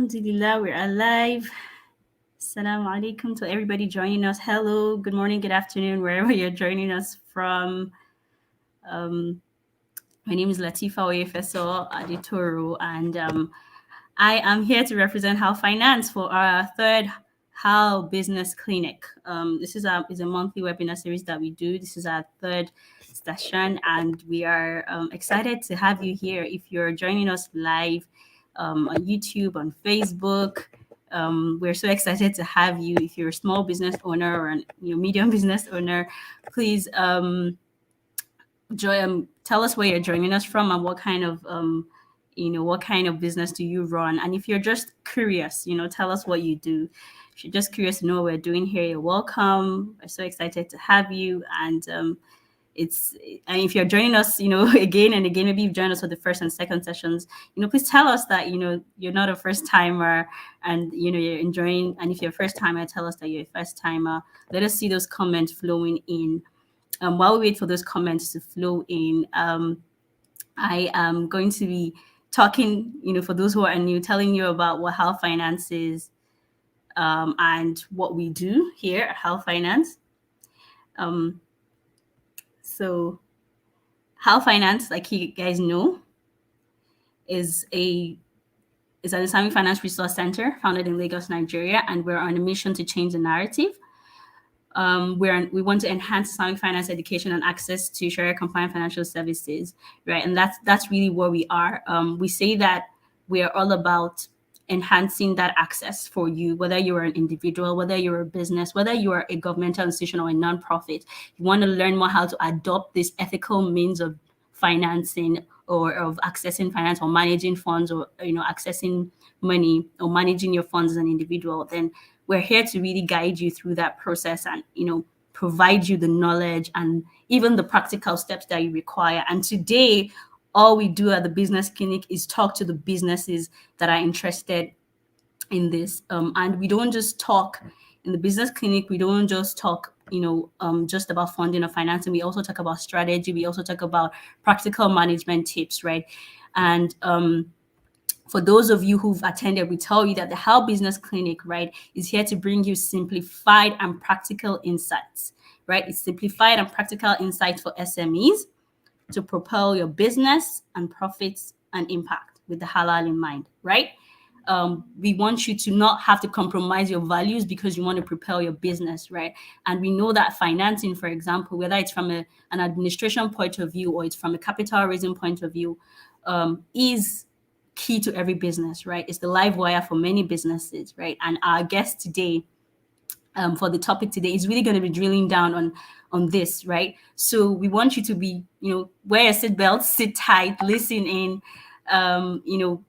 Alhamdulillah, we're alive. Assalamu alaikum to everybody joining us. Hello, good morning, good afternoon, wherever you're joining us from. Um, my name is Latifa Oyefeso Aditoro, and I am here to represent Hal Finance for our third Hal Business Clinic. This is a monthly webinar series that we do. This is our third session, and we are excited to have you here. If you're joining us live on YouTube, on Facebook, we're so excited to have you. If you're a small business owner or a medium business owner, please tell us where you're joining us from and what kind of what kind of business do you run. And if you're just curious, tell us what you do. If you're just curious to know what we're doing here, you're welcome. We're so excited to have you. And if you're joining us, again and again, maybe you've joined us for the first and second sessions, please tell us that, you're not a first timer and, you're enjoying. And if you're a first timer, tell us that you're a first timer. Let us see those comments flowing in. While we wait for those comments to flow in, I am going to be talking, for those who are new, telling you about what HalFinance is and what we do here at HalFinance. So HalFinance, like you guys know, is an Islamic Finance Resource Center founded in Lagos, Nigeria, and we're on a mission to change the narrative. We want to enhance Islamic finance education and access to Sharia-compliant financial services, right? And that's really where we are. We say that we are all about enhancing that access for you, whether you're an individual, whether you're a business, whether you are a governmental institution or a nonprofit. You want to learn more how to adopt this ethical means of financing or of accessing finance or managing funds or accessing money or managing your funds as an individual, then we're here to really guide you through that process and, provide you the knowledge and even the practical steps that you require. And today, all we do at the Business Clinic is talk to the businesses that are interested in this. And we don't just talk in the Business Clinic. We don't just talk, just about funding or financing. We also talk about strategy. We also talk about practical management tips, right? And for those of you who've attended, we tell you that the Hal Business Clinic, right, is here to bring you simplified and practical insights, right? It's simplified and practical insights for SMEs to propel your business and profits and impact with the halal in mind, right? We want you to not have to compromise your values because you want to propel your business, right? And we know that financing, for example, whether it's from an administration point of view or it's from a capital raising point of view, is key to every business, right? It's the live wire for many businesses, right? And our guest today, for the topic today, is really going to be drilling down on this, right? So we want you to be, wear your seatbelt, sit tight, listen in,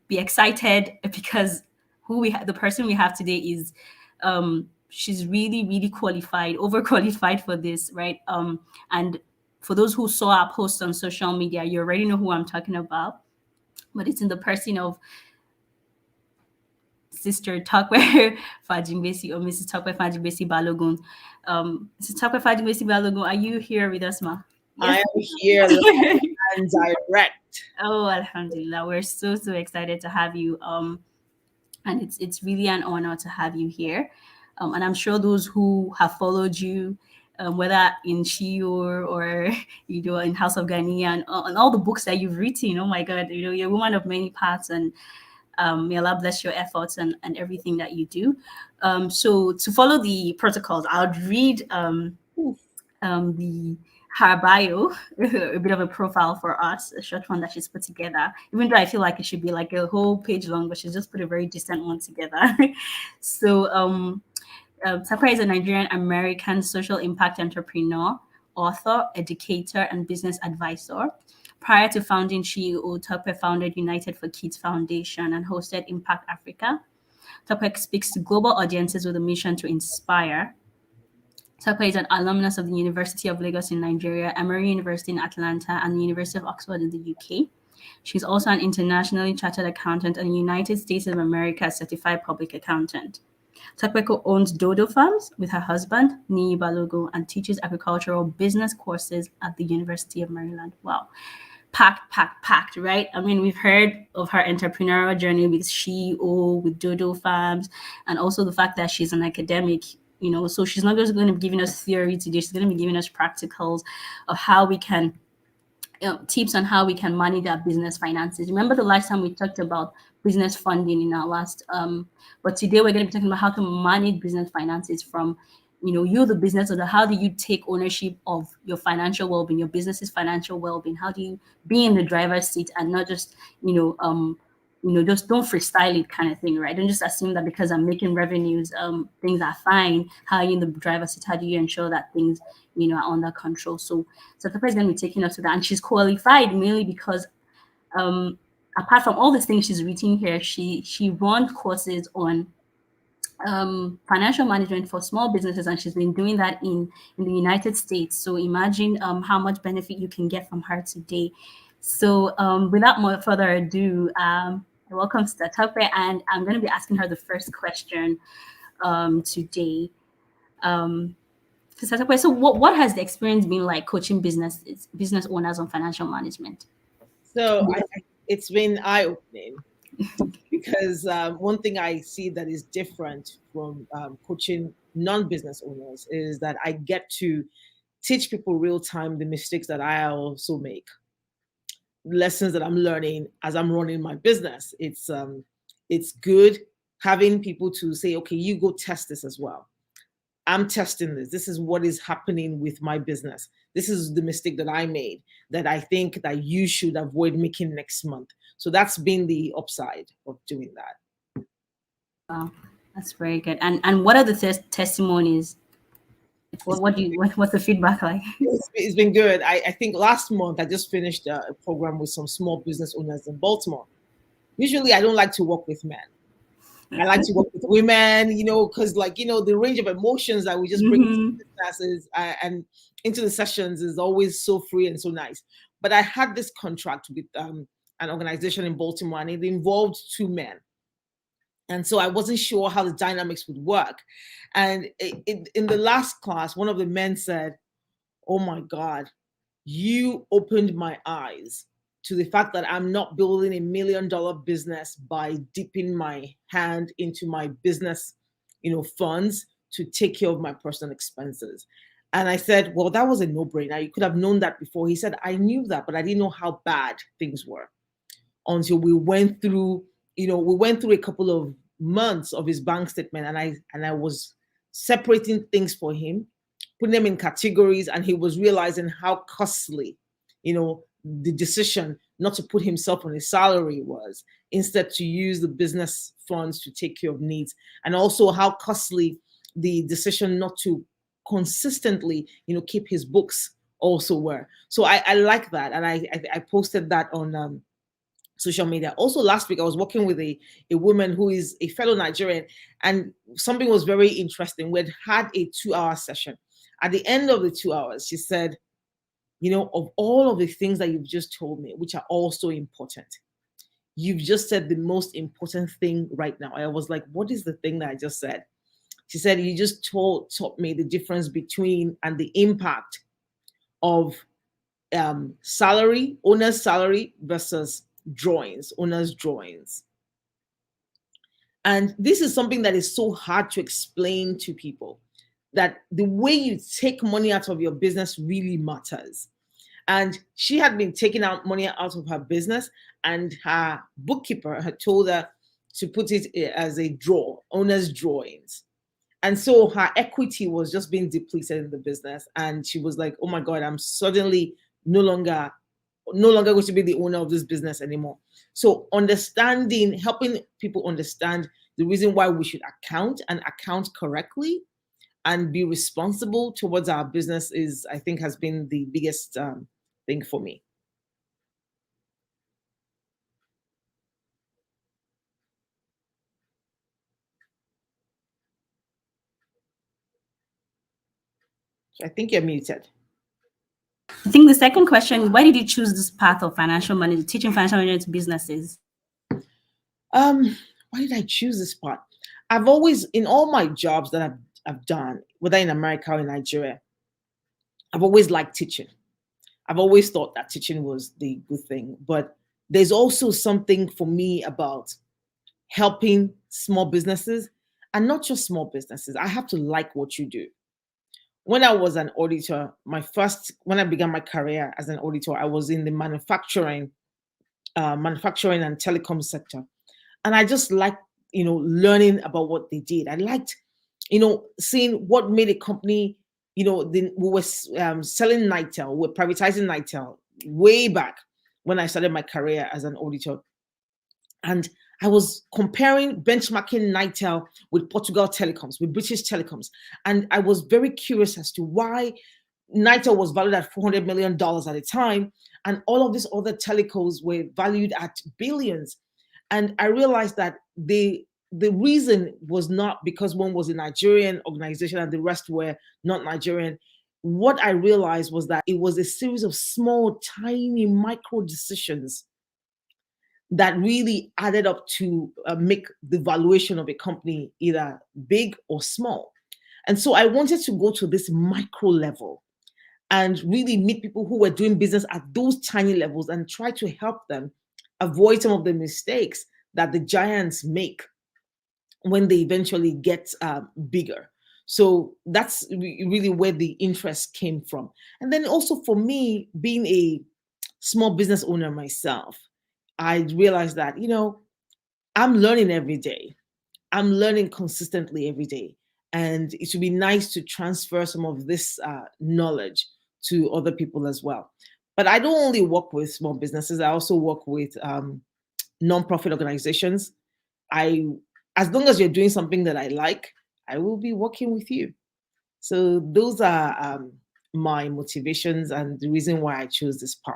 be excited because the person we have today is, she's really, really qualified, overqualified for this, right? And for those who saw our posts on social media, you already know who I'm talking about. But it's in the person of Sister Tokwe Fajimbesi or Mrs. Tokwe Fajimbesi Balogun. Mrs. Tokwe Fajimbesi Balogun, are you here with us, ma? Yes. I am here live and direct. Oh, Alhamdulillah. We're so excited to have you. And it's really an honor to have you here. And I'm sure those who have followed you, whether in Shiur or in House of Ghanaian, and all the books that you've written. Oh my God, you're a woman of many parts, and may Allah bless your efforts and everything that you do. So to follow the protocols, I'll read her bio, a bit of a profile for us, a short one that she's put together. Even though I feel like it should be like a whole page long, but she's just put a very decent one together. So. Sakura is a Nigerian-American social impact entrepreneur, author, educator, and business advisor. Prior to founding CEO, Tokwe founded United for Kids Foundation and hosted Impact Africa. Tokwe speaks to global audiences with a mission to inspire. Tokwe is an alumnus of the University of Lagos in Nigeria, Emory University in Atlanta, and the University of Oxford in the UK. She's also an internationally chartered accountant and United States of America certified public accountant. Tokwe owns Dodo Farms with her husband, Niyi Balogun, and teaches agricultural business courses at the University of Maryland. Wow. packed, right? I mean, we've heard of her entrepreneurial journey with SheO, with Dodo Farms, and also the fact that she's an academic, so she's not just going to be giving us theory today, she's going to be giving us practicals of how we can tips on how we can manage our business finances. Remember the last time we talked about business funding in our last but today we're going to be talking about how to manage business finances from you, the business owner. How do you take ownership of your financial well-being, your business's financial well-being? How do you be in the driver's seat and not just just don't freestyle it kind of thing, right? Don't just assume that because I'm making revenues, things are fine. How are you in the driver's seat? How do you ensure that things, are under control? So Satapa is going to be taking us to that, and she's qualified mainly because, apart from all the things she's written here, she runs courses on financial management for small businesses, and she's been doing that in the United States. So imagine how much benefit you can get from her today. So without more further ado, I welcome Statope, and I'm going to be asking her the first question today. Statope, so what has the experience been like coaching business owners on financial management? So it's been eye-opening because one thing I see that is different from coaching non-business owners is that I get to teach people real time the mistakes that I also make, lessons that I'm learning as I'm running my business. It's good having people to say, okay, you go test this as well. I'm testing this. This is what is happening with my business. This is the mistake that I made that I think that you should avoid making next month. So that's been the upside of doing that. Wow, that's very good. And what are the testimonies? What's the feedback like? It's been good. I think last month I just finished a program with some small business owners in Baltimore. Usually I don't like to work with men. I like to work with women, because the range of emotions that we just bring into the classes and into the sessions is always so free and so nice. But I had this contract with an organization in Baltimore, and it involved 2 men. And so I wasn't sure how the dynamics would work. And in the last class, one of the men said, "Oh my God, you opened my eyes to the fact that I'm not building $1 million business by dipping my hand into my business, funds to take care of my personal expenses." And I said, well, that was a no-brainer. You could have known that before. He said, I knew that, but I didn't know how bad things were until we went through a couple of months of his bank statement, and I was separating things for him, putting them in categories, and he was realizing how costly, the decision not to put himself on a salary was, instead to use the business funds to take care of needs, and also how costly the decision not to consistently, keep his books also were. So I like that, and I posted that on social media. Also last week I was working with a woman who is a fellow Nigerian, and something was very interesting. We had a 2-hour session. At the end of the 2 hours, she said, of all of the things that you've just told me, which are all so important, you've just said the most important thing right now. I was like, what is the thing that I just said? She said, you just taught me the difference between and the impact of salary, owner's salary versus owner's drawings. And this is something that is so hard to explain to people, that the way you take money out of your business really matters. And she had been taking out money out of her business, and her bookkeeper had told her to put it as a owner's drawings. And so her equity was just being depleted in the business. And she was like, oh my God, I'm suddenly no longer going to be the owner of this business anymore. So helping people understand the reason why we should account correctly and be responsible towards our business I think has been the biggest thing for me. I think you're muted. I think the second question, why did you choose this path of financial management, teaching financial management to businesses? Why did I choose this path? I've always, in all my jobs that I've done, whether in America or in Nigeria, I've always liked teaching. I've always thought that teaching was the good thing, but there's also something for me about helping small businesses, and not just small businesses. I have to like what you do. When I was an auditor, when I began my career as an auditor, I was in the manufacturing and telecom sector, and I just liked, learning about what they did. I liked, seeing what made a company. We were selling Nitel, we were privatizing Nitel way back when I started my career as an auditor, and I was comparing, benchmarking Nitel with Portugal telecoms, with British telecoms. And I was very curious as to why Nitel was valued at $400 million at the time, and all of these other telecoms were valued at billions. And I realized that the reason was not because one was a Nigerian organization and the rest were not Nigerian. What I realized was that it was a series of small, tiny, micro decisions that really added up to make the valuation of a company either big or small. And so I wanted to go to this micro level and really meet people who were doing business at those tiny levels and try to help them avoid some of the mistakes that the giants make when they eventually get bigger. So that's really where the interest came from. And then also for me, being a small business owner myself, I realized that, I'm learning every day. I'm learning consistently every day. And it would be nice to transfer some of this knowledge to other people as well. But I don't only work with small businesses, I also work with nonprofit organizations. As long as you're doing something that I like, I will be working with you. So those are my motivations and the reason why I chose this path.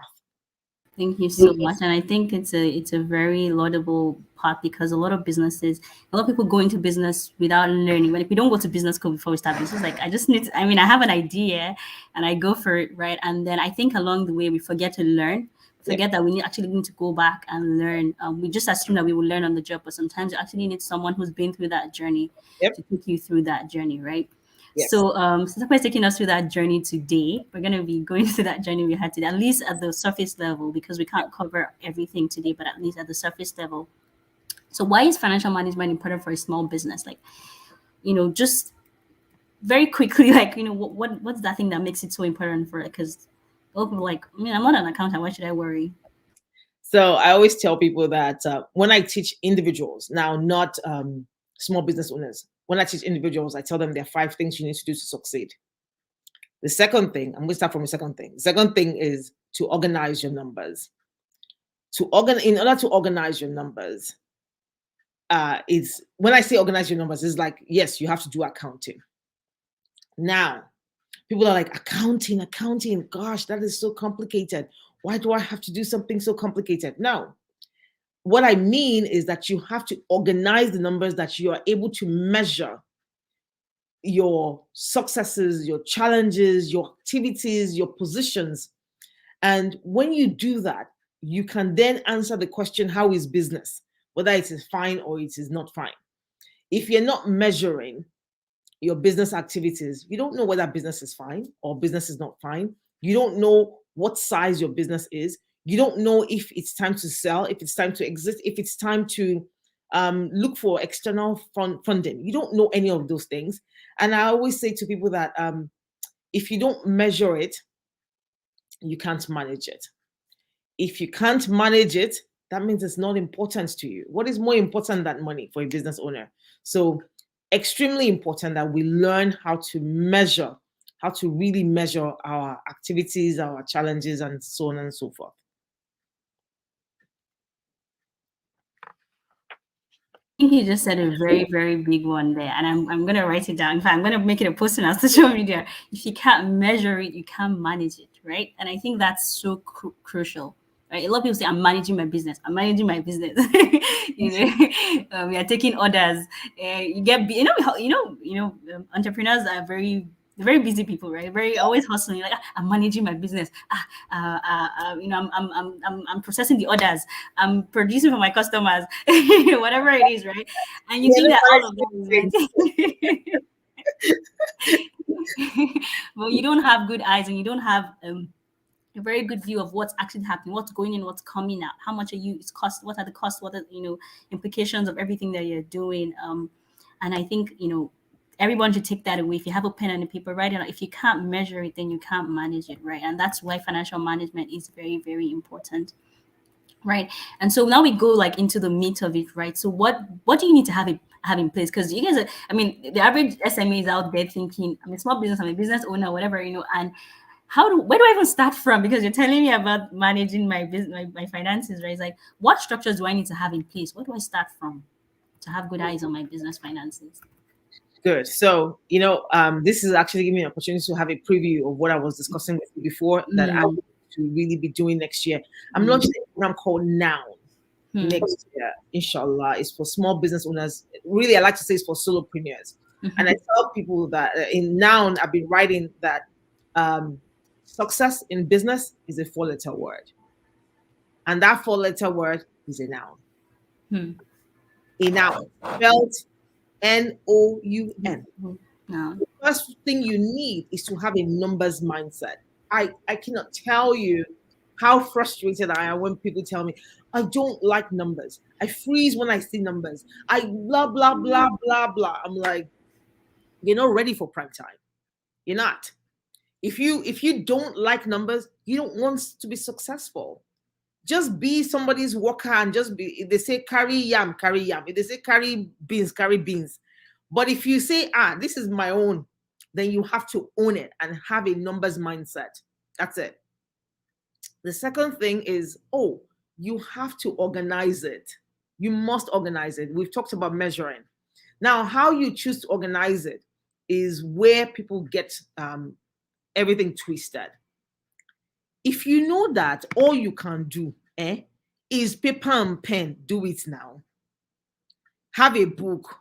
Thank you so much. And I think it's a very laudable path, because a lot of businesses, a lot of people go into business without learning. Like, we don't go to business school before we start business. Like, I just need to, I mean, I have an idea and I go for it, right? And then I think along the way we forget to learn, forget that we actually need to go back and learn. We just assume that we will learn on the job, but sometimes you actually need someone who's been through that journey Yep. to take you through that journey, right? Yes. So, Satapa is taking us through that journey today. We're going to be going through that journey we had today, at least at the surface level, because we can't cover everything today, but at least at the surface level. So, why is financial management important for a small business? Like, just very quickly, like, what's that thing that makes it so important for it? Because a lot of people are like, I'm not an accountant. Why should I worry? So I always tell people that when I teach individuals, now not small business owners, when I teach individuals, I tell them there are 5 things you need to do to succeed. The second thing, I'm going to start from the second thing. The second thing is to organize your numbers. In order to organize your numbers, it's when I say organize your numbers, it's like, yes, you have to do accounting. Now, people are like, accounting, gosh, that is so complicated. Why do I have to do something so complicated? No. What I mean is that you have to organize the numbers that you are able to measure your successes, your challenges, your activities, your positions. And when you do that, you can then answer the question, how is business? Whether it is fine or it is not fine. If you're not measuring your business activities, you don't know whether business is fine or business is not fine. You don't know what size your business is. You don't know if it's time to sell, if it's time to exit, if it's time to look for external funding. You don't know any of those things. And I always say to people that if you don't measure it, you can't manage it. If you can't manage it, that means it's not important to you. What is more important than money for a business owner? So extremely important that we learn how to really measure our activities, our challenges, and so on and so forth. I think you just said a very, very big one there, and I'm going to write it down. In fact, I'm going to make it a post on our social media. If you can't measure it, you can't manage it, right? And I think that's so crucial. Right? A lot of people say, "I'm managing my business. I'm managing my business." We are taking orders. You get, entrepreneurs are very busy people, right? Very always hustling. Like, I'm managing my business. I'm processing the orders. I'm producing for my customers. Whatever it is, right? And you think that all of that is right. Well, you don't have good eyes, and you don't have a very good view of what's actually happening, what's going in, what's coming out, how much are you it's cost, what are the costs, what are implications of everything that you're doing. And I think everyone should take that away. If you have a pen and a paper, write it down. If you can't measure it, then you can't manage it, right? And that's why financial management is very, very important. Right. And so now we go like into the meat of it, right? So what do you need to have in place? Because you guys are, I mean, the average SME is out there thinking, I'm a small business, I'm a business owner, whatever, and where do I even start from? Because you're telling me about managing my business, my finances, right? It's like, what structures do I need to have in place? Where do I start from to have good eyes on my business finances? Good. So, this is actually giving me an opportunity to have a preview of what I was discussing with you before that I want to really be doing next year. I'm launching a program called Now next year, inshallah. It's for small business owners. Really, I like to say it's for solopreneurs. And I tell people that in Now, I've been writing that success in business is a 4-letter word. And that 4-letter word is a noun. A noun spelled Noun. No. The first thing you need is to have a numbers mindset. I cannot tell you how frustrated I am when people tell me, I don't like numbers. I freeze when I see numbers. I blah, blah, blah, blah, blah. I'm like, you're not ready for prime time. You're not. If you don't like numbers, you don't want to be successful. Just be somebody's worker and just be, if they say carry yam, carry yam. If they say carry beans, carry beans. But if you say, this is my own, then you have to own it and have a numbers mindset. That's it. The second thing is, you have to organize it. You must organize it. We've talked about measuring. Now, how you choose to organize it is where people get everything twisted. If you know that all you can do is paper and pen, do it now. Have a book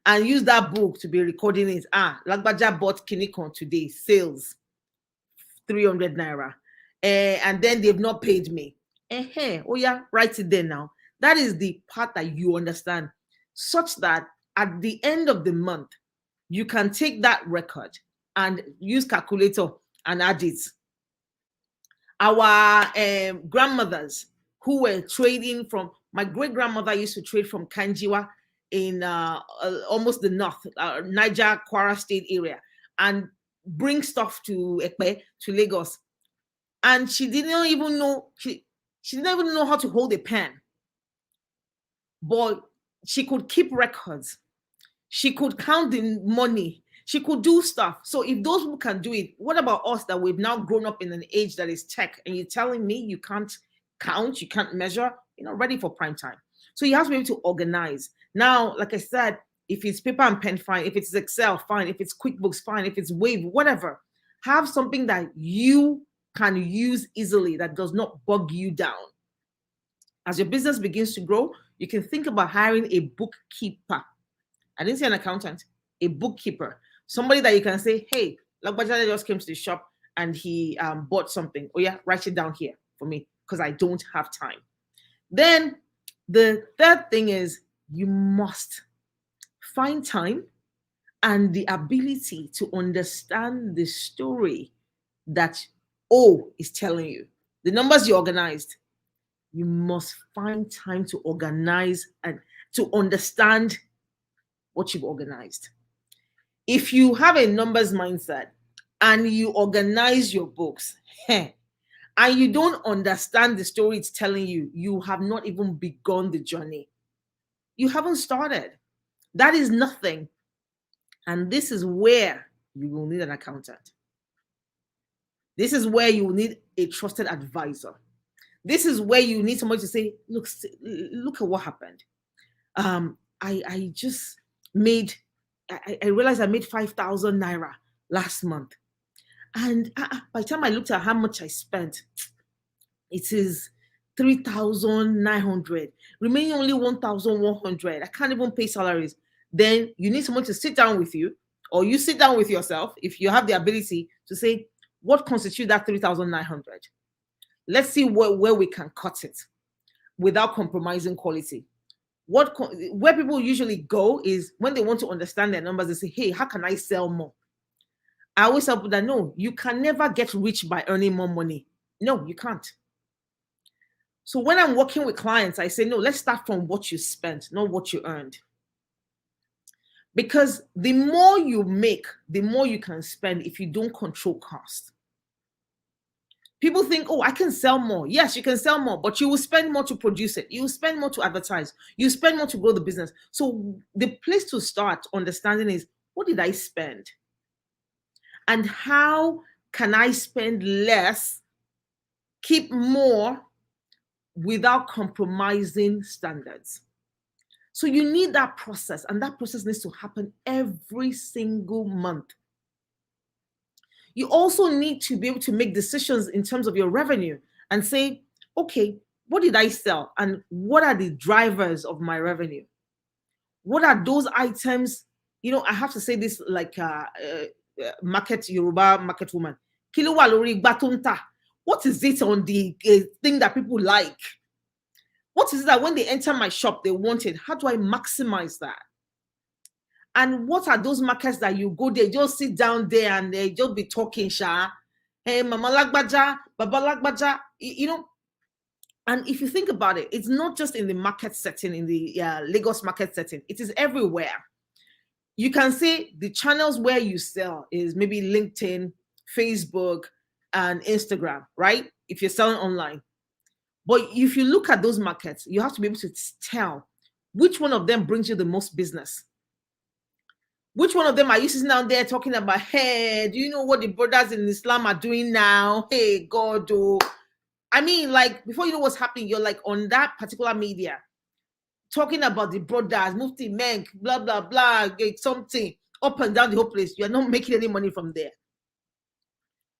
and use that book to be recording it. Lagbaja bought Kinikon today, sales 300 naira. And then they've not paid me. Oh yeah, write it there now. That is the part that you understand, such that at the end of the month, you can take that record and use calculator and add it. Our grandmothers who were trading from, my great-grandmother used to trade from Kanjiwa in almost the north, Niger, Kwara State area, and bring stuff to Ekpe, to Lagos. And she didn't even know, she didn't even know how to hold a pen. But she could keep records. She could count the money. She could do stuff. So if those people can do it, what about us that we've now grown up in an age that is tech, and you're telling me you can't count, you can't measure, you're not ready for prime time. So you have to be able to organize. Now, like I said, if it's paper and pen, fine. If it's Excel, fine. If it's QuickBooks, fine. If it's Wave, whatever. Have something that you can use easily that does not bog you down. As your business begins to grow, you can think about hiring a bookkeeper. I didn't say an accountant, a bookkeeper. Somebody that you can say, hey, Lagbaja just came to the shop and he bought something. Oh yeah, write it down here for me because I don't have time. Then the third thing is you must find time and the ability to understand the story that O is telling you. The numbers you organized, you must find time to organize and to understand what you've organized. If you have a numbers mindset and you organize your books, and you don't understand the story it's telling you, you have not even begun the journey. You haven't started. That is nothing. And this is where you will need an accountant. This is where you will need a trusted advisor. This is where you need somebody to say, look at what happened. I just made, I realized I made 5,000 naira last month. And by the time I looked at how much I spent, it is 3,900, remaining only 1,100. I can't even pay salaries. Then you need someone to sit down with you, or you sit down with yourself if you have the ability to say, what constitutes that 3,900? Let's see where we can cut it without compromising quality. Where people usually go is when they want to understand their numbers, they say, hey, how can I sell more? I always tell people that no, you can never get rich by earning more money. No, you can't. So when I'm working with clients, I say, no, let's start from what you spent, not what you earned. Because the more you make, the more you can spend if you don't control cost. People think, oh, I can sell more. Yes, you can sell more, but you will spend more to produce it. You will spend more to advertise. You spend more to grow the business. So the place to start understanding is, what did I spend? And how can I spend less, keep more without compromising standards? So you need that process, and that process needs to happen every single month. You also need to be able to make decisions in terms of your revenue and say, okay, what did I sell? And what are the drivers of my revenue? What are those items? You know, I have to say this like market Yoruba market woman. Kilo wa lori igba to nta. What is it on the thing that people like? What is it that when they enter my shop, they want it? How do I maximize that? And what are those markets that you go there, just sit down there and they just be talking, Sha? Hey, Mama Lagbaja, Baba Lagbaja, you know. And if you think about it, it's not just in the market setting, in the Lagos market setting, it is everywhere. You can say the channels where you sell is maybe LinkedIn, Facebook, and Instagram, right? If you're selling online. But if you look at those markets, you have to be able to tell which one of them brings you the most business. Which one of them are you sitting down there talking about, hey, do you know what the brothers in Islam are doing now? Hey, God, oh. I mean, like, before you know what's happening, you're like on that particular media, talking about the brothers, Mufti Menk, blah, blah, blah, something up and down the whole place. You're not making any money from there.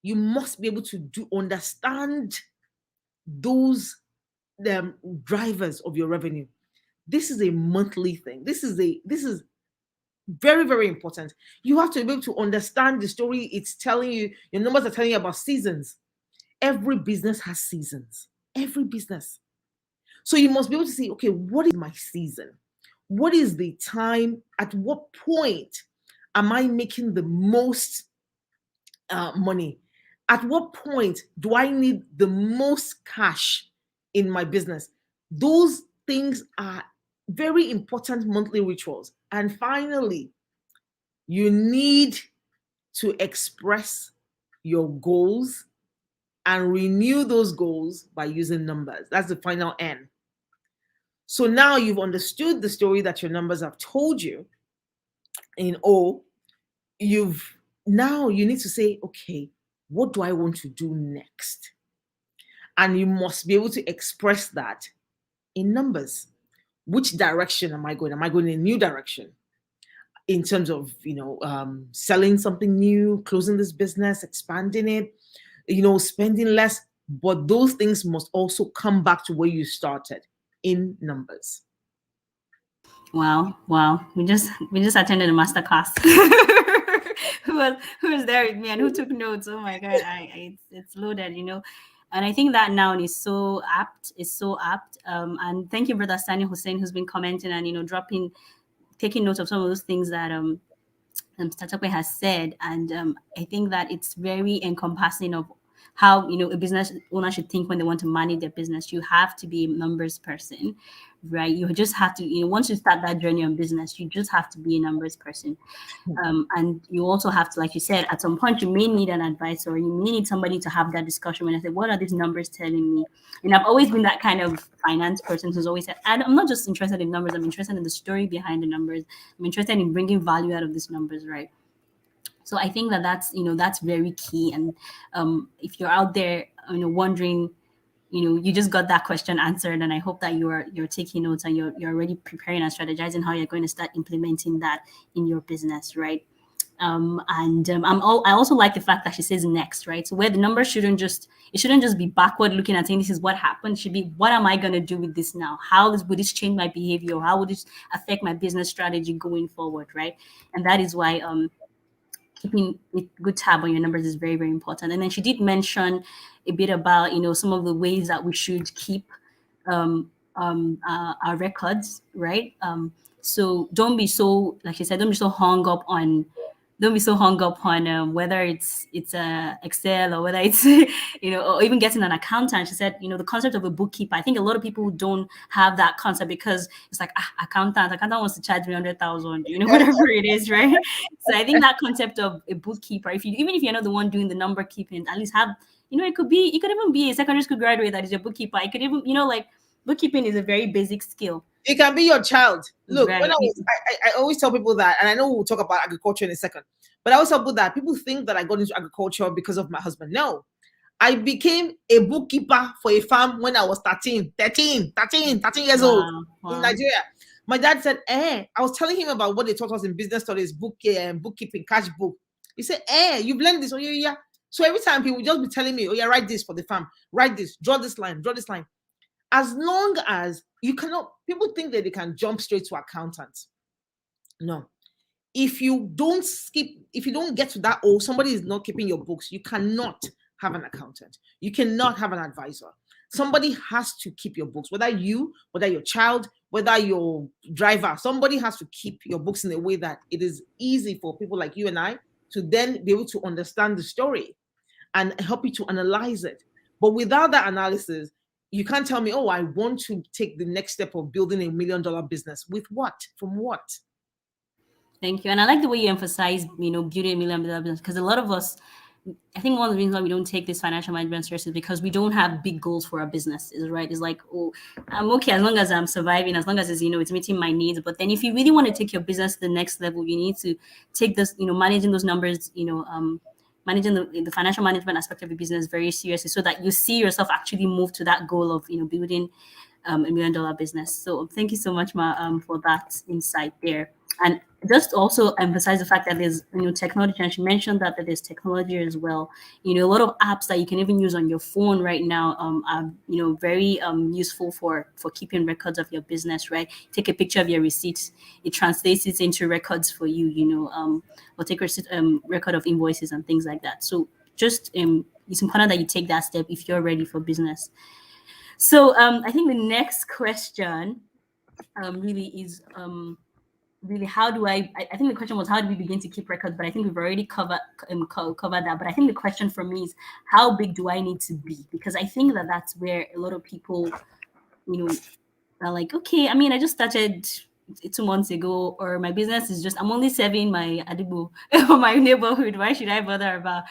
You must be able to understand those drivers of your revenue. This is a monthly thing. This is very, very important. You have to be able to understand the story it's telling you. Your numbers are telling you about seasons. Every business has seasons. Every business. So you must be able to see, okay, what is my season? What is the time? At what point am I making the most money? At what point do I need the most cash in my business? Those things are very important monthly rituals. And finally, you need to express your goals and renew those goals by using numbers. That's the final N. So now you've understood the story that your numbers have told you in O. You need to say, okay, what do I want to do next? And you must be able to express that in numbers. Which direction am I going? Am I going in a new direction? In terms of, selling something new, closing this business, expanding it, spending less. But those things must also come back to where you started, in numbers. Wow. We just attended a master class. who was there with me and who took notes? Oh my God, it's loaded, And I think that noun is so apt. And thank you, Brother Sani Hussein, who's been commenting and taking note of some of those things that Tatape has said. And I think that it's very encompassing of how a business owner should think when they want to manage their business. You have to be a numbers person, right? You just have to, once you start that journey on business, you just have to be a numbers person. And you also have to, like you said, at some point you may need an advisor, or you may need somebody to have that discussion when I say, what are these numbers telling me? And I've always been that kind of finance person who's always said, I'm not just interested in numbers, I'm interested in the story behind the numbers. I'm interested in bringing value out of these numbers, right? So I think that's very key. And if you're out there, wondering, you just got that question answered, and I hope that you're taking notes and you're already preparing and strategizing how you're going to start implementing that in your business, right? I also like the fact that she says next, right? So where the numbers shouldn't just be backward looking and saying this is what happened. It should be, what am I going to do with this now? Would this change my behavior? How would this affect my business strategy going forward, right? And that is why keeping a good tab on your numbers is very, very important. And then she did mention a bit about, some of the ways that we should keep our records, right? So don't be so, like she said, don't be so hung up on, don't be so hung up on whether it's Excel or whether it's or even getting an accountant. She said, the concept of a bookkeeper. I think a lot of people don't have that concept because it's like accountant wants to charge me 100,000, whatever it is, right? So I think that concept of a bookkeeper, even if you're not the one doing the number keeping, at least have it could even be a secondary school graduate that is your bookkeeper. It could even like bookkeeping is a very basic skill. It can be your child. Look, right. when I always tell people that, and I know we'll talk about agriculture in a second, but I always tell people that people think that I got into agriculture because of my husband. No, I became a bookkeeper for a farm when I was 13 years old in Nigeria. My dad said, I was telling him about what they taught us in business studies, bookkeeping, cash book. He said, you've learned this. Oh, yeah. So every time he would just be telling me, oh, yeah, write this for the farm, write this, draw this line. As long as you cannot, people think that they can jump straight to accountants. No. If you don't get to that, or somebody is not keeping your books, you cannot have an accountant. You cannot have an advisor. Somebody has to keep your books, whether your child, whether your driver, somebody has to keep your books in a way that it is easy for people like you and I to then be able to understand the story and help you to analyze it. But without that analysis, you can't tell me, oh, I want to take the next step of building $1 million business. With what? From what? Thank you. And I like the way you emphasize, building $1 million business, because a lot of us, I think one of the reasons why we don't take this financial management seriously is because we don't have big goals for our businesses, right? It's like, oh, I'm okay as long as I'm surviving, as long as it's, it's meeting my needs. But then if you really want to take your business to the next level, you need to take this, managing those numbers, managing the financial management aspect of your business very seriously, so that you see yourself actually move to that goal of building $1 million business. So thank you so much, Ma, for that insight there. And just also emphasize the fact that there's technology, and she mentioned that there's technology as well. A lot of apps that you can even use on your phone right now are very useful for keeping records of your business, right? Take a picture of your receipts, it translates it into records for you, or take a record of invoices and things like that. So just it's important that you take that step if you're ready for business. So I think the next question really is really, how do I think the question was, how do we begin to keep records? But I think we've already covered that. But I think the question for me is, how big do I need to be? Because I think that that's where a lot of people, are like, okay, I just started 2 months ago, or my business is just, I'm only serving my adibu or my neighborhood. Why should I bother about,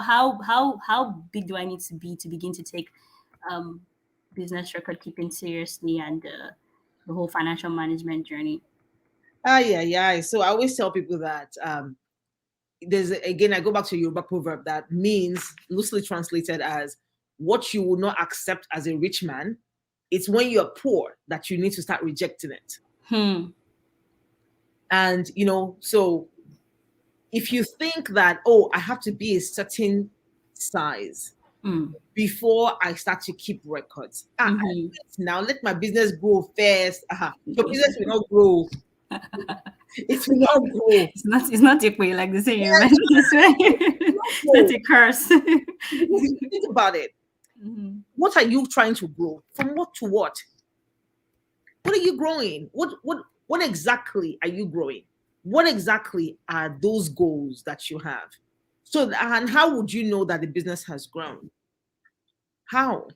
how big do I need to be to begin to take business record keeping seriously, and the whole financial management journey? Yeah. So I always tell people that I go back to Yoruba proverb that means, loosely translated as, what you will not accept as a rich man, it's when you're poor that you need to start rejecting it. And so if you think that, oh, I have to be a certain size before I start to keep records, now let my business grow first. Your business will not grow. It will not grow. It's not a way, like they say. It's not a curse. Think about it. What are you trying to grow? From what to what? What are you growing? What exactly are you growing? What exactly are those goals that you have? So, and how would you know that the business has grown? How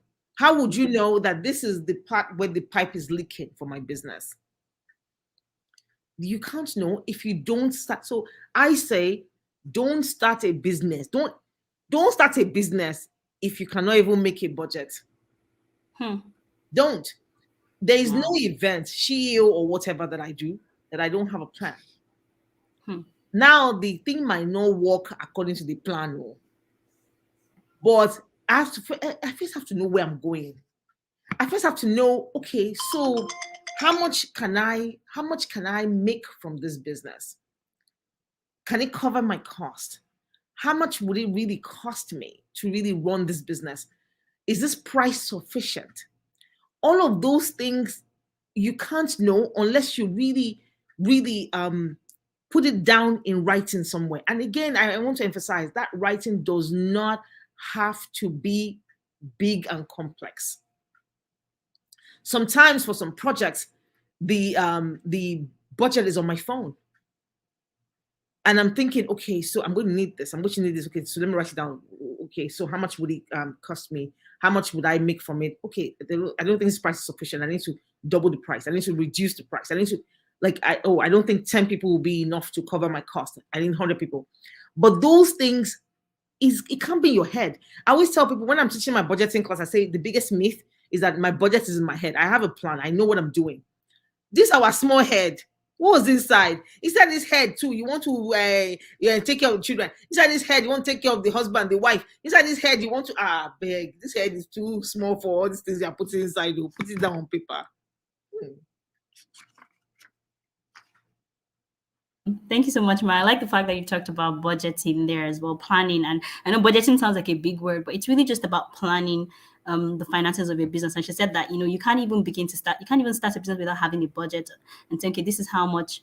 would you know that this is the part where the pipe is leaking for my business? You can't know if you don't start. So I say, don't start a business. Don't start a business if you cannot even make a budget. Don't. There is no event, CEO or whatever that I do, that I don't have a plan. Now the thing might not work according to the plan, but I first have to know where I'm going. I first have to know, okay, so how much can I make from this business? Can it cover my cost? How much would it really cost me to really run this business? Is this price sufficient? All of those things you can't know unless you really put it down in writing somewhere. And again, I want to emphasize that writing does not have to be big and complex. Sometimes for some projects, the budget is on my phone. And I'm thinking, okay, so I'm going to need this. I'm going to need this. Okay, so let me write it down. Okay, so how much would it cost me? How much would I make from it? Okay, I don't think this price is sufficient. I need to double the price. I need to reduce the price. I need to, like, I don't think 10 people will be enough to cover my cost. I need 100 people. But those things, it can't be in your head. I always tell people when I'm teaching my budgeting class, I say the biggest myth is that my budget is in my head. I have a plan. I know what I'm doing. This our small head. What was inside? Inside this head too, you want to take care of the children. Inside this head, you want to take care of the husband, the wife. Inside this head, you want to beg. This head is too small for all these things you are putting inside. You put it down on paper. Thank you so much, Ma. I like the fact that you talked about budgeting there as well, planning. And I know budgeting sounds like a big word, but it's really just about planning the finances of your business. And she said that, you can't even start a business without having a budget and saying, okay, this is how much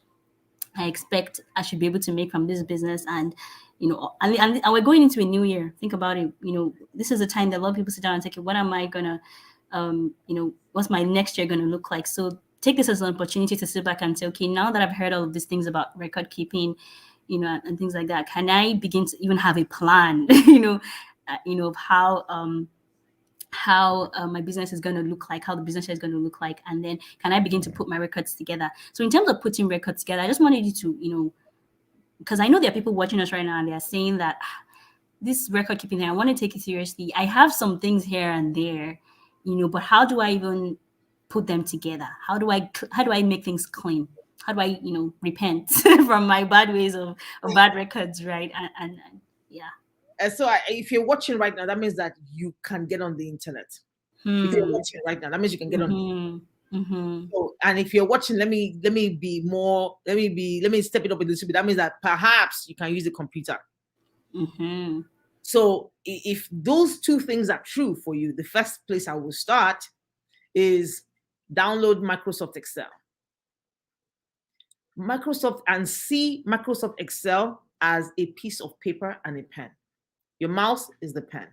I expect I should be able to make from this business. And, and we're going into a new year. Think about it. This is a time that a lot of people sit down and say, okay, what am I going to, what's my next year going to look like? So take this as an opportunity to sit back and say, okay, now that I've heard all of these things about record keeping, and things like that, can I begin to even have a plan, of how my business is going to look like, how the business is going to look like, and then can I begin to put my records together? So in terms of putting records together, I just wanted you to, because I know there are people watching us right now and they are saying that this record keeping thing, I want to take it seriously. I have some things here and there, but how do I even put them together? How do I make things clean? How do I, repent from my bad ways of bad records, right? And yeah. And so if you're watching right now, that means that you can get on the internet. If you're watching right now, that means you can get on. So, and if you're watching, let me step it up a little bit. That means that perhaps you can use the computer. So if those two things are true for you, the first place I will start is download Microsoft Excel. And see Microsoft Excel as a piece of paper and a pen. Your mouse is the pen.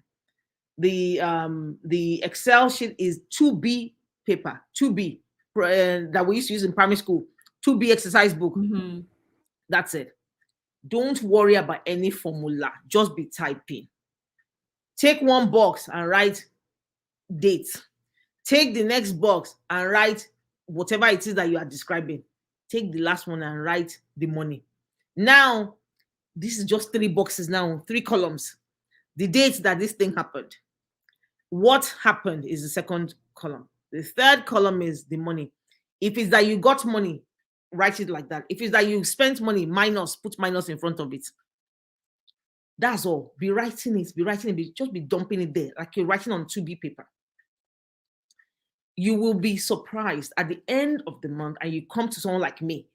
The Excel sheet is 2B paper, 2B that we used to use in primary school, 2B exercise book. That's it. Don't worry about any formula. Just be typing. Take one box and write date. Take the next box and write whatever it is that you are describing. Take the last one and write the money. Now, this is just 3 boxes now, 3 columns. The date that this thing happened. What happened is the second column. The third column is the money. If it's that you got money, write it like that. If it's that you spent money, put minus in front of it. That's all. Be writing it. Just be dumping it there, like you're writing on 2B paper. You will be surprised at the end of the month, and you come to someone like me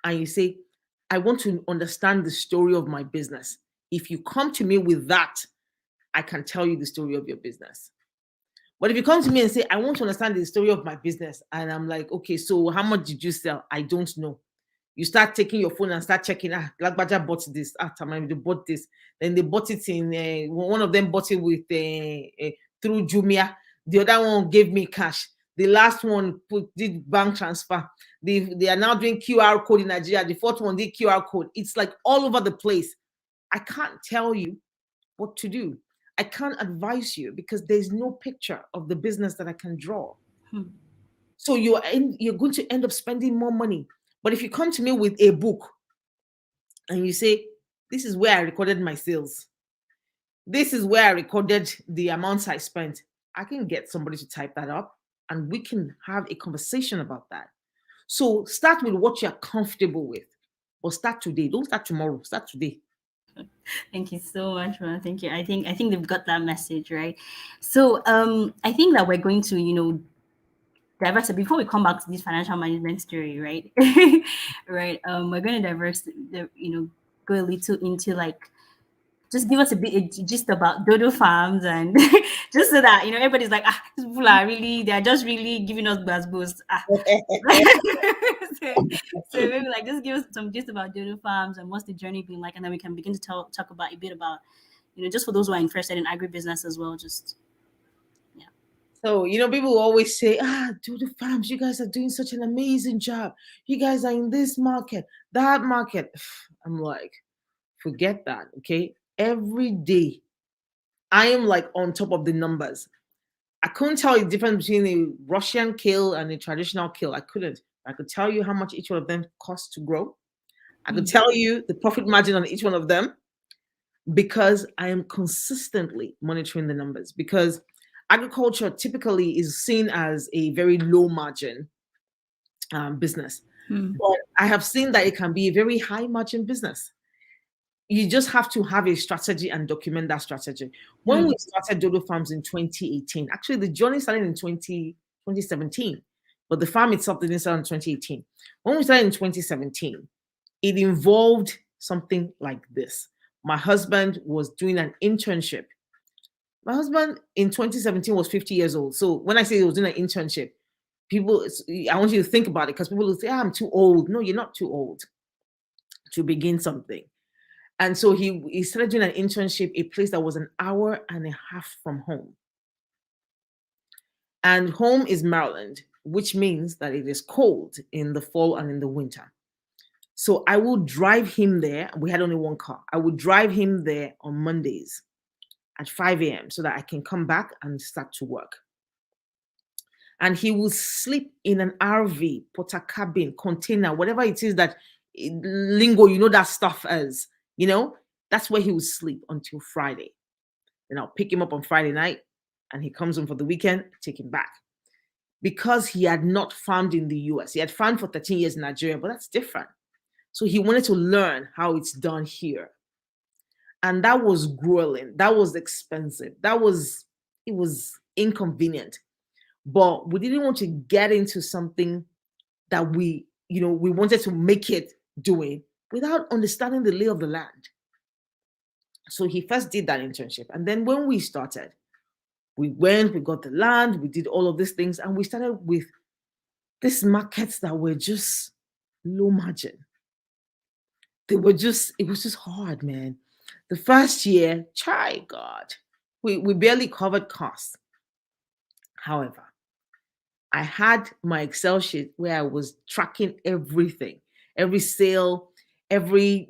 and you say, I want to understand the story of my business. If you come to me with that, I can tell you the story of your business. But if you come to me and say, I want to understand the story of my business, and I'm like, okay, so how much did you sell? I don't know. You start taking your phone and start checking, Lagbaja bought this, Tamam, they bought this. Then they bought it in, one of them bought it with through Jumia. The other one gave me cash. The last one did bank transfer. They are now doing QR code in Nigeria. The fourth one did QR code. It's like all over the place. I can't tell you what to do. I can't advise you because there's no picture of the business that I can draw. So you're going to end up spending more money. But if you come to me with a book and you say, this is where I recorded my sales. This is where I recorded the amounts I spent. I can get somebody to type that up and we can have a conversation about that. So start with what you're comfortable with, or start today. Don't start tomorrow. Start today. Thank you so much, man. Thank you. I think they've got that message, right? So I think that we're going to, diverse before we come back to this financial management story, right? Right. We're going to go a little into like, just give us a gist about dodo farms, and just so that everybody's like, these people are really, they're just really giving us boost. So maybe like just give us some gist about dodo farms and what's the journey been like, and then we can begin to talk about a bit about, just for those who are interested in agribusiness as well. Just So, people always say, dodo farms, you guys are doing such an amazing job. You guys are in this market, that market. I'm like, Forget that, okay? Every day, I am like on top of the numbers. I couldn't tell you the difference between a Russian kale and a traditional kale. I couldn't. I could tell you how much each one of them costs to grow. I could tell you the profit margin on each one of them because I am consistently monitoring the numbers. Because agriculture typically is seen as a very low margin business. But I have seen that it can be a very high margin business. You just have to have a strategy and document that strategy. When we started Dodo Farms in 2018, actually the journey started in 2017, but the farm itself didn't start in 2018. When we started in 2017, it involved something like this. My husband was doing an internship. My husband in 2017 was 50 years old. So when I say he was doing an internship, people, I want you to think about it because people will say, I'm too old. No, you're not too old to begin something. And so he started doing an internship, a place that was an hour and a half from home. And home is Maryland, which means that it is cold in the fall and in the winter. So I will drive him there. We had only one car. I would drive him there on Mondays at 5 a.m. so that I can come back and start to work. And he will sleep in an RV, porta cabin, container, whatever it is that lingo, you know, that stuff as, you know, that's where he will sleep until Friday. Then I'll pick him up on Friday night and he comes home for the weekend, take him back. Because he had not farmed in the US. He had farmed for 13 years in Nigeria, but that's different. So he wanted to learn how it's done here. And that was grueling. That was expensive. It was inconvenient. But we didn't want to get into something that we wanted to make it doing without understanding the lay of the land. So he first did that internship. And then when we started, we got the land, we did all of these things, and we started with these markets that were just low margin. It was just hard, man. The first year, God, we barely covered costs. However, I had my Excel sheet where I was tracking everything, every sale, every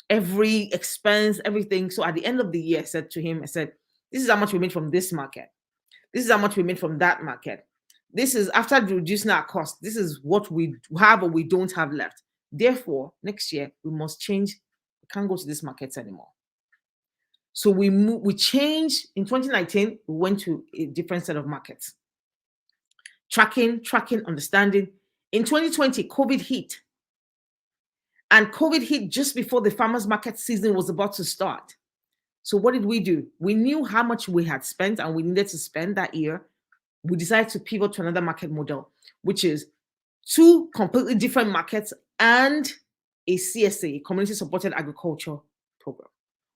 expense, everything. So at the end of the year, I said, this is how much we made from this market. This is how much we made from that market. This is after reducing our cost. This is what we have or we don't have left. Therefore, next year we must change. We can't go to these markets anymore. So we changed in 2019. We went to a different set of markets. Tracking, understanding. In 2020, COVID hit. And COVID hit just before the farmers market season was about to start. So what did we do? We knew how much we had spent and we needed to spend that year. We decided to pivot to another market model, which is 2 completely different markets and a CSA, community supported agriculture program,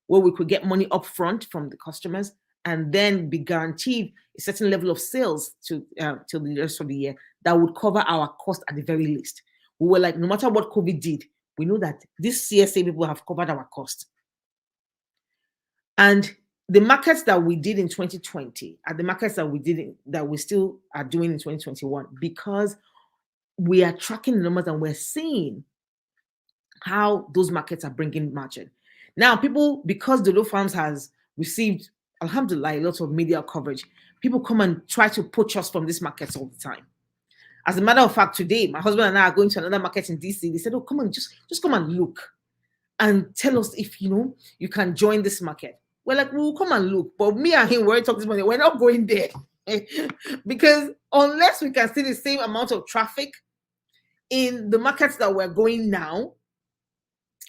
where we could get money up front from the customers and then be guaranteed a certain level of sales till the rest of the year that would cover our cost at the very least. We were like, no matter what COVID did, we know that this CSA people have covered our cost. And the markets that we did in 2020 are the markets that we still are doing in 2021, because we are tracking the numbers and we're seeing how those markets are bringing margin. Now, people, because Dodo Farms has received, alhamdulillah, a lot of media coverage, people come and try to poach us from these markets all the time. As a matter of fact, today, my husband and I are going to another market in DC. They said, oh, come on, just come and look and tell us if, you can join this market. We're like, we'll come and look. But me and him, we're talking this morning, we're not going there. Because unless we can see the same amount of traffic in the markets that we're going now,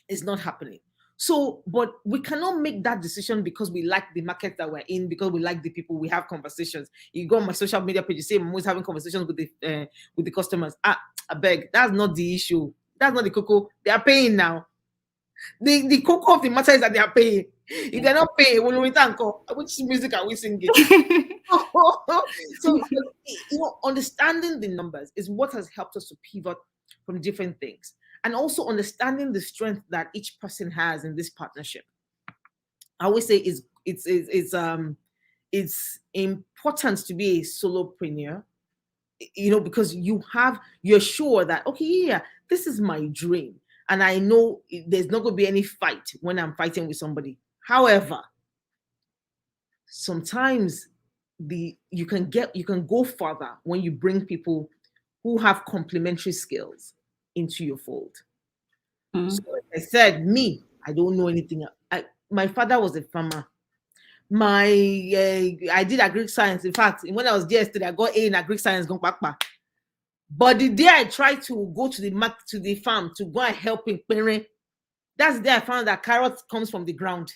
it's not happening. So, but we cannot make that decision because we like the market that we're in, because we like the people, we have conversations. You go on my social media page, you say I'm always having conversations with the customers. I beg, that's not the issue. That's not the cocoa. They are paying now. The cocoa of the matter is that they are paying. If they're not paying, we'll return. Which music are we singing? So, understanding the numbers is what has helped us to pivot from different things, and also understanding the strength that each person has in this partnership. I always say it's important to be a solopreneur, because you're sure that, okay, yeah, this is my dream. and I know there's not going to be any fight when I'm fighting with somebody. However, sometimes you can go further when you bring people who have complementary skills into your fold. So like I said, I don't know anything. My father was a farmer. I did agric science. In fact, when I was there yesterday, I got A in agric science. But the day I tried to go to the farm to go and help in parent, that's the day I found that carrot comes from the ground.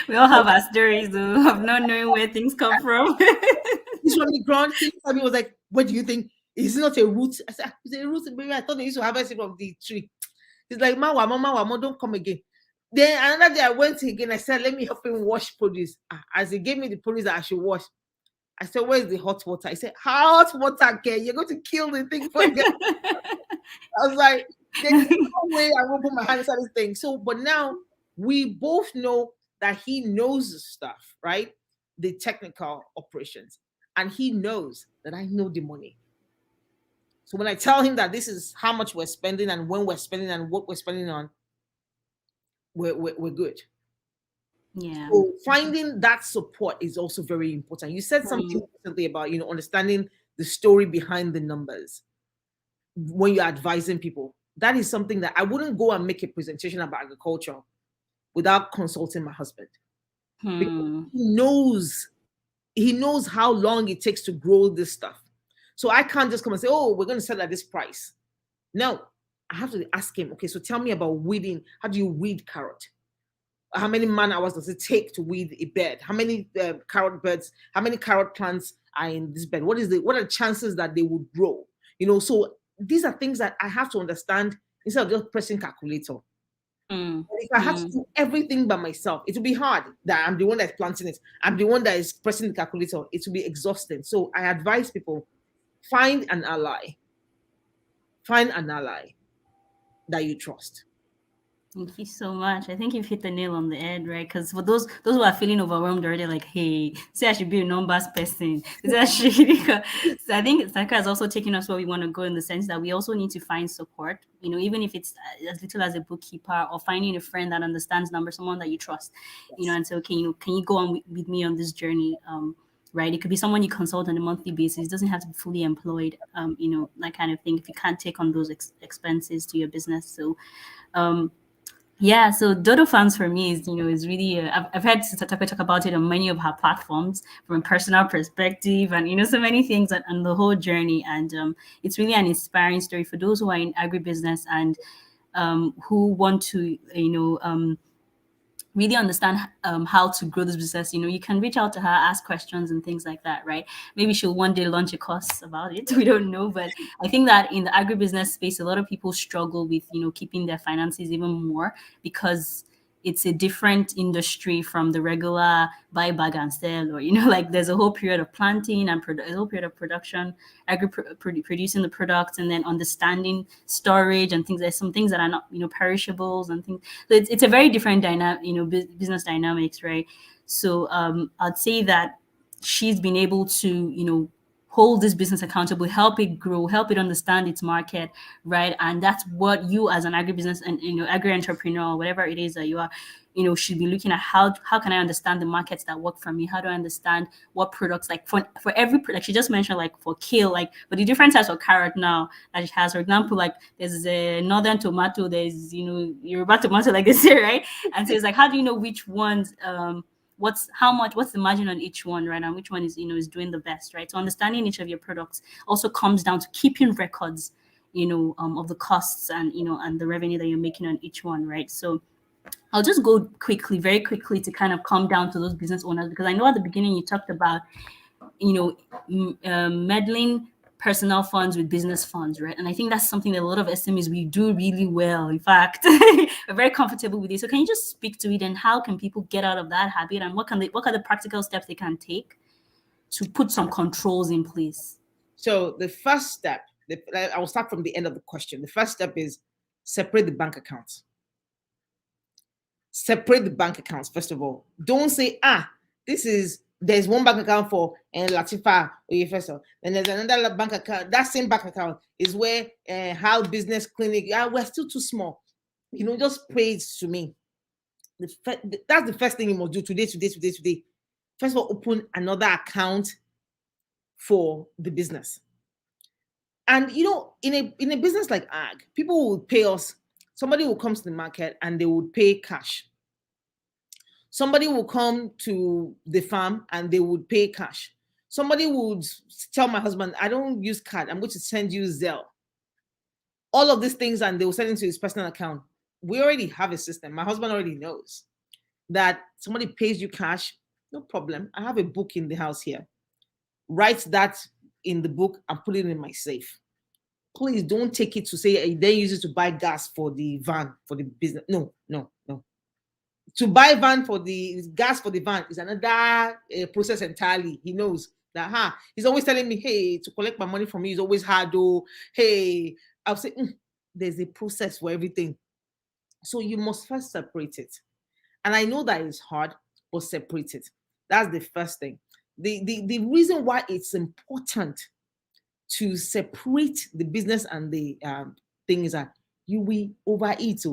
We all have our stories though, of not knowing where things come from. It's from the ground. He was like, "What do you think? Is it not a root?" I said, "It's a root. Maybe I thought they used to harvest it from the tree." He's like, Mama, don't come again. Then another day I went again. I said, "Let me help him wash produce." As he gave me the produce that I should wash, I said, "Where's the hot water?" I said, "Hot water, okay? You're going to kill the thing for you." I was like, "There's no way I will put my hands on this thing." So, but now we both know that he knows the stuff, right? The technical operations. And he knows that I know the money. So when I tell him that this is how much we're spending and when we're spending and what we're spending on, we're good. Yeah. So finding that support is also very important. You said something recently about, understanding the story behind the numbers when you're advising people. That is something that I wouldn't go and make a presentation about agriculture without consulting my husband. Because he knows how long it takes to grow this stuff. So I can't just come and say, "Oh, we're going to sell at this price." No, I have to ask him, "Okay, so tell me about weeding. How do you weed carrot? How many man hours does it take to weed a bed? How many carrot beds? How many carrot plants are in this bed? What are the chances that they would grow?" So these are things that I have to understand instead of just pressing calculator. If I had to do everything by myself, it would be hard. That I'm the one that's planting it. I'm the one that is pressing the calculator. It would be exhausting. So I advise people, find an ally. Find an ally that you trust. Thank you so much. I think you've hit the nail on the head, right? Because for those who are feeling overwhelmed already, like, hey, say I should be a numbers person. So I think Saka is also taking us where we want to go in the sense that we also need to find support. Even if it's as little as a bookkeeper or finding a friend that understands numbers, someone that you trust. And say, okay, can you go on with me on this journey? Right? It could be someone you consult on a monthly basis. It doesn't have to be fully employed. That kind of thing. If you can't take on those expenses to your business, so. Yeah, so Dodo Farms for me is really I've heard Sataka talk about it on many of her platforms from a personal perspective, and so many things on the whole journey, and it's really an inspiring story for those who are in agribusiness and who want to really understand how to grow this business. You can reach out to her, ask questions and things like that, right? Maybe she'll one day launch a course about it. We don't know, but I think that in the agribusiness space, a lot of people struggle with keeping their finances even more because it's a different industry from the regular buy, bag, and sell, or like there's a whole period of planting and a whole period of production, producing the products, and then understanding storage and things. There's some things that are not perishables and things. So it's a very different business dynamics, right? So I'd say that she's been able to hold this business accountable, help it grow, help it understand its market, right? And that's what you as an agribusiness and agri-entrepreneur, whatever it is that you are, should be looking at. How can I understand the markets that work for me? How do I understand what products, like for every product? She just mentioned, like for kale, like for the different types of carrot now that she has. For example, like there's a northern tomato, there's Yoruba tomato, like they say, right? And so it's like, how do you know which ones what's the margin on each one, right? And which one is is doing the best, right? So understanding each of your products also comes down to keeping records of the costs and and the revenue that you're making on each one, right? So I'll just go very quickly to kind of come down to those business owners, because I know at the beginning you talked about meddling personal funds with business funds, right? And I think that's something that a lot of SMEs, we do really well. In fact, we're very comfortable with it. So can you just speak to it, and how can people get out of that habit, and what are the practical steps they can take to put some controls in place? So the first step, I will start from the end of the question. The first step is separate the bank accounts. Separate the bank accounts, first of all. Don't say, this is there's one bank account for Latifa or Efeso. Then there's another bank account. That same bank account is where Hal Business Clinic. We're still too small. Just pray to me. That's the first thing you must do today. First of all, open another account for the business. And in a business like ag, people will pay us. Somebody will come to the market and they would pay cash. Somebody will come to the farm and they would pay cash. Somebody would tell my husband, I don't use card, I'm going to send you Zelle. All of these things, and they will send it to his personal account. We already have a system. My husband already knows that somebody pays you cash, no problem. I have a book in the house here. Write that in the book and put it in my safe. Please don't take it to say then use it to buy gas for the van, for the business. No. To buy van for the gas for the van is another process entirely. He knows that. He's always telling me, hey, to collect my money from you is always hard. Oh, hey, I'll say there's a process for everything. So you must first separate it. And I know that it's hard, but separate it. That's the first thing. The reason why it's important to separate the business and the thing is that you will overeat.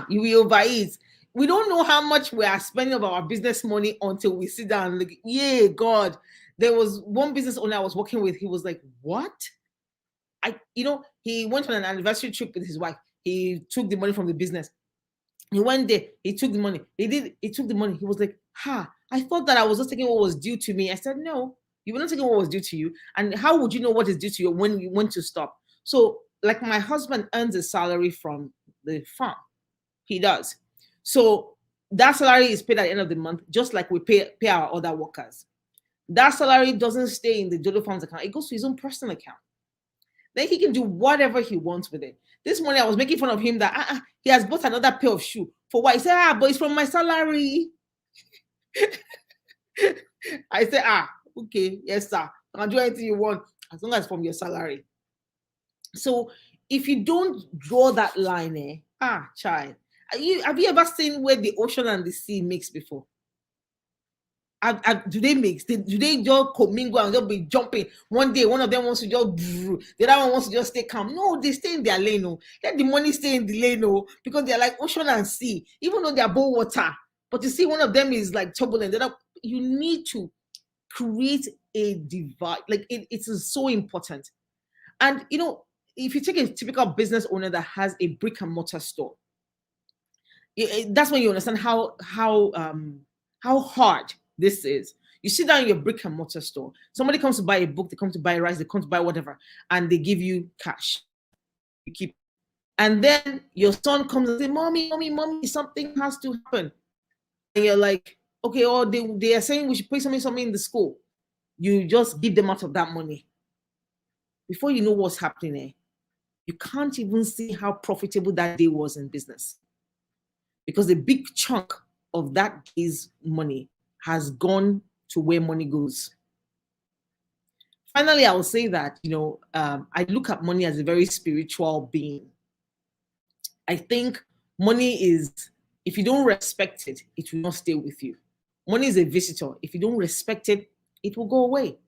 You will overeat. We don't know how much we are spending of our business money until we sit down and look. Yeah, God. There was one business owner I was working with. He was like, what? He went on an anniversary trip with his wife. He took the money from the business. He went there. He took the money. He took the money. He was like, I thought that I was just taking what was due to me. I said, no, you were not taking what was due to you. And how would you know what is due to you when you want to stop? So, like, my husband earns a salary from the farm. He does. So that salary is paid at the end of the month, just like we pay our other workers. That salary doesn't stay in the Dodo Farms account. It goes to his own personal account. Then he can do whatever he wants with it. This morning I was making fun of him that he has bought another pair of shoes. For what? He said, but it's from my salary. I said, okay, yes, sir. You can do anything you want as long as from your salary. So if you don't draw that line, child, have you ever seen where the ocean and the sea mix before? Do they mix? Do they just commingle and just be jumping? One day, one of them wants to just, the other one wants to just stay calm. No, they stay in their lane. No, let the money stay in the lane. No, because they're like ocean and sea, even though they're both water. But you see, one of them is like turbulent. You need to create a divide. Like it is so important. And if you take a typical business owner that has a brick and mortar store, that's when you understand how hard this is. You sit down in your brick and mortar store. Somebody comes to buy a book, they come to buy rice, they come to buy whatever, and they give you cash. You keep, and then your son comes and says, "Mommy, something has to happen." And you're like, "Okay," or they are saying we should pay something in the school. You just give them out of that money. Before you know what's happening, you can't even see how profitable that day was in business, because a big chunk of that day's money has gone to where money goes. Finally, I will say that, I look at money as a very spiritual being. I think money is, if you don't respect it, it will not stay with you. Money is a visitor. If you don't respect it, it will go away.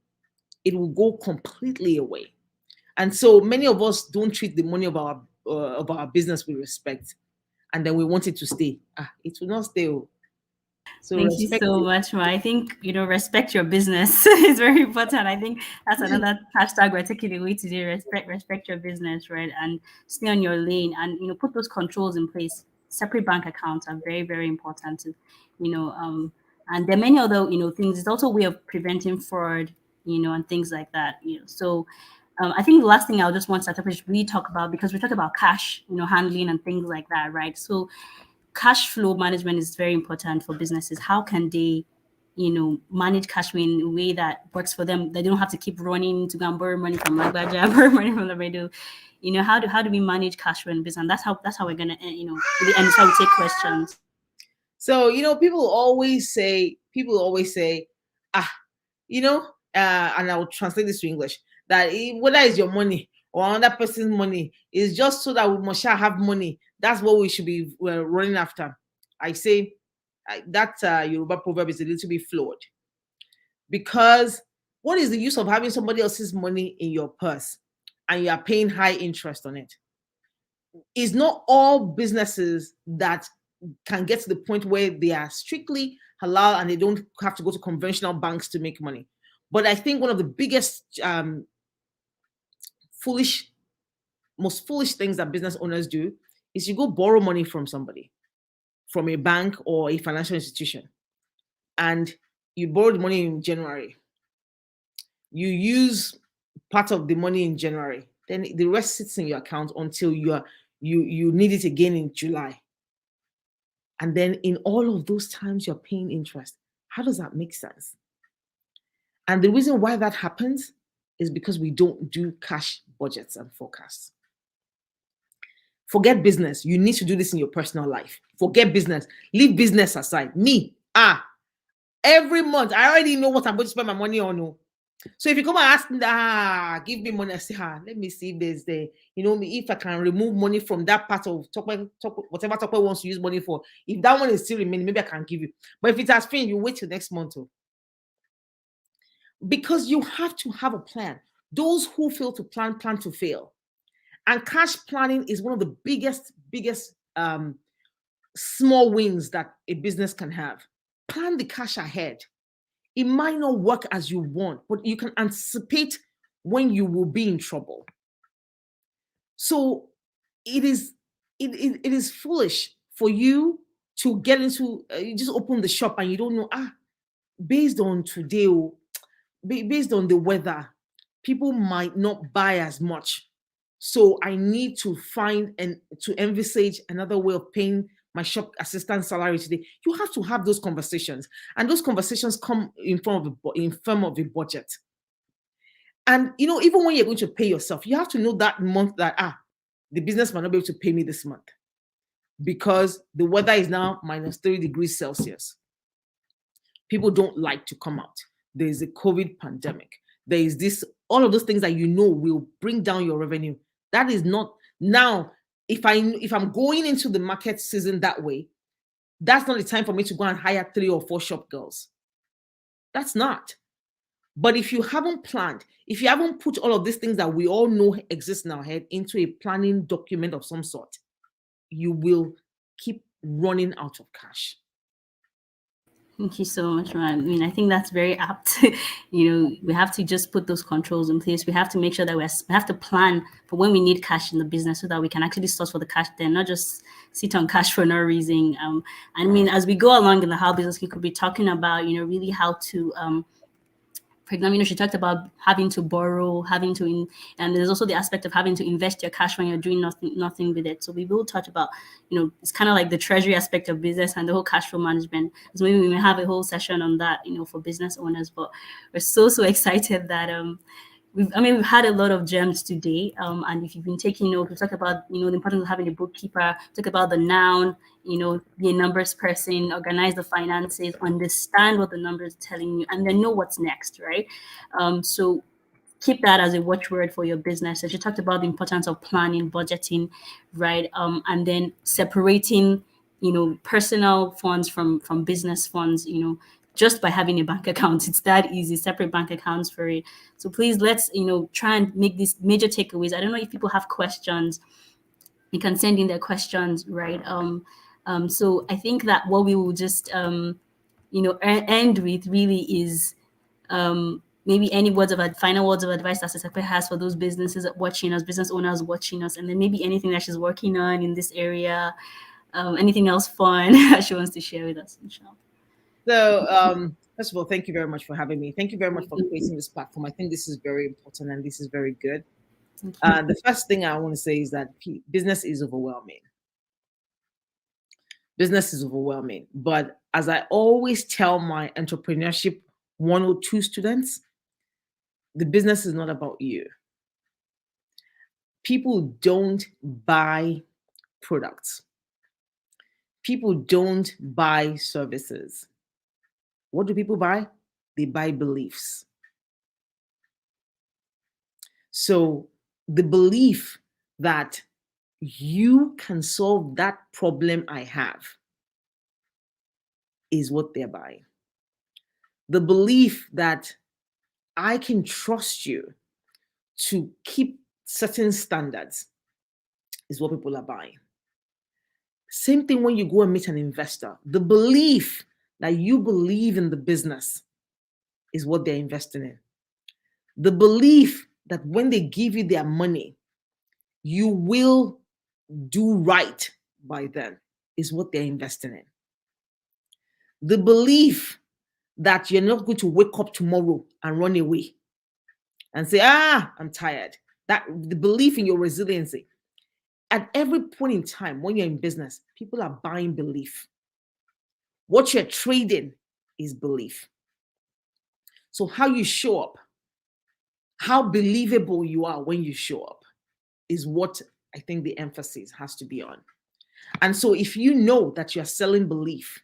It will go completely away. And so many of us don't treat the money of our business with respect. And then we want it to stay. It will not stay. So thank you so much, Ma. I think, respect your business is very important. I think that's another hashtag we're taking away today. Respect your business, right? And stay on your lane and, put those controls in place. Separate bank accounts are very, very important. And there are many other, things. It's also a way of preventing fraud, and things like that. So I think the last thing I just want to start up is really talk about, because we talk about cash, handling and things like that, right? So cash flow management is very important for businesses. How can they, manage cash flow in a way that works for them? They don't have to keep running to go and borrow money from Lagbaja, borrow money from the radio. How do we manage cash flow in business? And that's how we're gonna, really end. So we take questions. So people always say, and I will translate this to English, that whether it's your money or another person's money, is just so that we must have money. That's what we should be running after. I say, that Yoruba proverb is a little bit flawed, because what is the use of having somebody else's money in your purse and you are paying high interest on it? It's not all businesses that can get to the point where they are strictly halal and they don't have to go to conventional banks to make money. But I think one of the biggest most foolish things that business owners do is you go borrow money from somebody, from a bank or a financial institution, and you borrow the money in January. You use part of the money in January, then the rest sits in your account until you need it again in July. And then in all of those times, you're paying interest. How does that make sense? And the reason why that happens is because we don't do cash budgets and forecasts. Forget business. You need to do this in your personal life. Forget business. Leave business aside. Me, every month, I already know what I'm going to spend my money on. No. So if you come and ask me, give me money, I say, let me see if there's if I can remove money from that part of whatever Tokwe wants to use money for. If that one is still remaining, maybe I can give you. But if it has finished, you wait till next month. Because you have to have a plan. Those who fail to plan to fail. And cash planning is one of the biggest small wins that a business can have. Plan the cash ahead. It might not work as you want, but you can anticipate when you will be in trouble. So it is foolish for you to get into, you just open the shop and you don't know, based on today, based on the weather, people might not buy as much. So I need to find and to envisage another way of paying my shop assistant salary today. You have to have those conversations, and those conversations come in form of a budget. And even when you're going to pay yourself, you have to know that month that the business might not be able to pay me this month because the weather is now -3 degrees Celsius. People don't like to come out. There is a COVID pandemic. There is this, all of those things that will bring down your revenue. That is not now. If I'm going into the market season that way, that's not the time for me to go and hire 3 or 4 shop girls. That's not. But if you haven't planned, if you haven't put all of these things that we all know exist in our head into a planning document of some sort, you will keep running out of cash. Thank you so much, man. I mean, I think that's very apt. We have to just put those controls in place. We have to make sure that we have to plan for when we need cash in the business so that we can actually source for the cash then, not just sit on cash for no reason. I mean, as we go along in the Hal Business, we could be talking about, really how to, for example, she talked about having to borrow, and there's also the aspect of having to invest your cash when you're doing nothing with it. So we will touch about, it's kind of like the treasury aspect of business and the whole cash flow management. So maybe we may have a whole session on that, for business owners. But we're so excited that we've had a lot of gems today. And if you've been taking notes, we talked about, the importance of having a bookkeeper, talk about the noun, be a numbers person, organize the finances, understand what the numbers are telling you, and then know what's next, right? So keep that as a watchword for your business. So she talked about the importance of planning, budgeting, right? And then separating, personal funds from business funds, just by having a bank account. It's that easy, separate bank accounts for it. So please, let's, try and make these major takeaways. I don't know if people have questions. You can send in their questions, right? So I think that what we will just, end with really is maybe any final words of advice that Sesepe has for those businesses watching us, business owners watching us, and then maybe anything that she's working on in this area, anything else fun that she wants to share with us, inshallah. So, first of all, thank you very much for having me. Thank you very much for creating this platform. I think this is very important and this is very good. The first thing I want to say is that business is overwhelming. Business is overwhelming. But as I always tell my entrepreneurship 102 students, the business is not about you. People don't buy products. People don't buy services. What do people buy? They buy beliefs. So the belief that you can solve that problem I have is what they're buying. The belief that I can trust you to keep certain standards is what people are buying. Same thing when you go and meet an investor. The belief that you believe in the business is what they're investing in. The belief that when they give you their money, you will do right by them is what they're investing in. The belief that you're not going to wake up tomorrow and run away and say, I'm tired. That the belief in your resiliency. At every point in time when you're in business, people are buying belief. What you're trading is belief. So how you show up, how believable you are when you show up is what I think the emphasis has to be on. And so if you know that you're selling belief,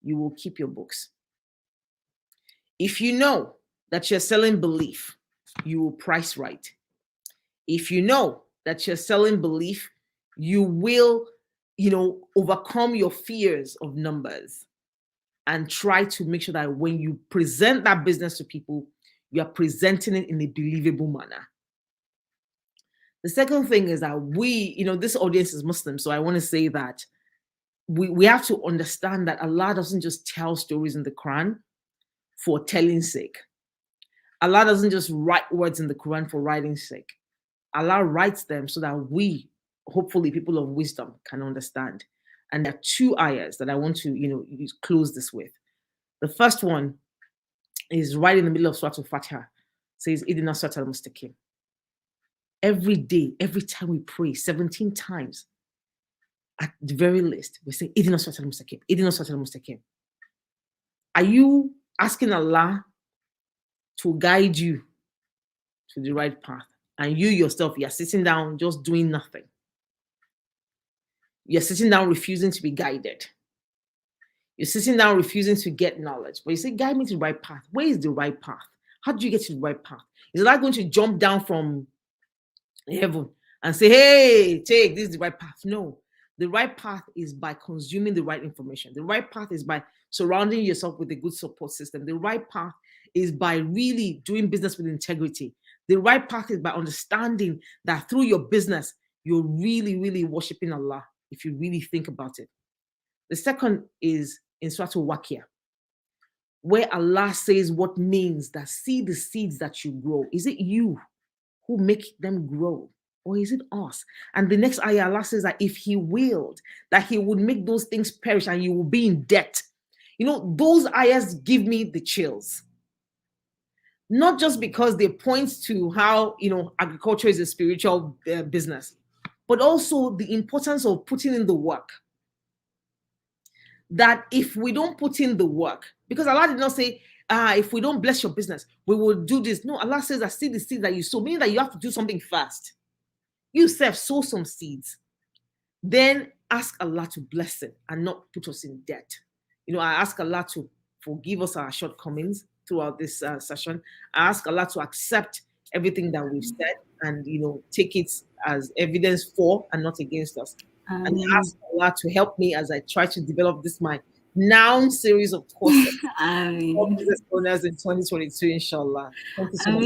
you will keep your books. If you know that you're selling belief, you will price right. If you know that you're selling belief, you will, overcome your fears of numbers and try to make sure that when you present that business to people, you are presenting it in a believable manner. The second thing is that this audience is Muslim, so I want to say that we have to understand that Allah doesn't just tell stories in the Quran for telling's sake. Allah doesn't just write words in the Quran for writing's sake. Allah writes them so that we, hopefully people of wisdom, can understand. And there are two ayahs that I want to, close this with. The first one is right in the middle of Surah Al-Fatiha. Says, Idina Surat al-Mustaqim. Every day, every time we pray, 17 times, at the very least, we say, Idina Surat al-Mustaqim, Idina Surat al-Mustaqim. Are you asking Allah to guide you to the right path? And you yourself, you're sitting down, just doing nothing. You're sitting down, refusing to be guided. You're sitting down, refusing to get knowledge. But you say, guide me to the right path. Where is the right path? How do you get to the right path? Is Allah going to jump down from heaven and say, hey, this is the right path? No. The right path is by consuming the right information. The right path is by surrounding yourself with a good support system. The right path is by really doing business with integrity. The right path is by understanding that through your business, you're really, really worshiping Allah, if you really think about it. The second is in Surah Al-Waqiyah, where Allah says what means that see the seeds that you grow. Is it you who make them grow? Or is it us? And the next ayah, Allah says that if He willed, that He would make those things perish and you will be in debt. Those ayahs give me the chills. Not just because they point to how, agriculture is a spiritual business, but also the importance of putting in the work. That if we don't put in the work, because Allah did not say, if we don't bless your business, we will do this. No, Allah says that see the seed that you sow, meaning that you have to do something fast. You self sow some seeds, then ask Allah to bless it and not put us in debt. I ask Allah to forgive us our shortcomings throughout this session. I ask Allah to accept everything that we've said and, take it as evidence for and not against us. And I ask Allah to help me as I try to develop my noun series of courses for business owners in 2022, inshallah. Thank you so much.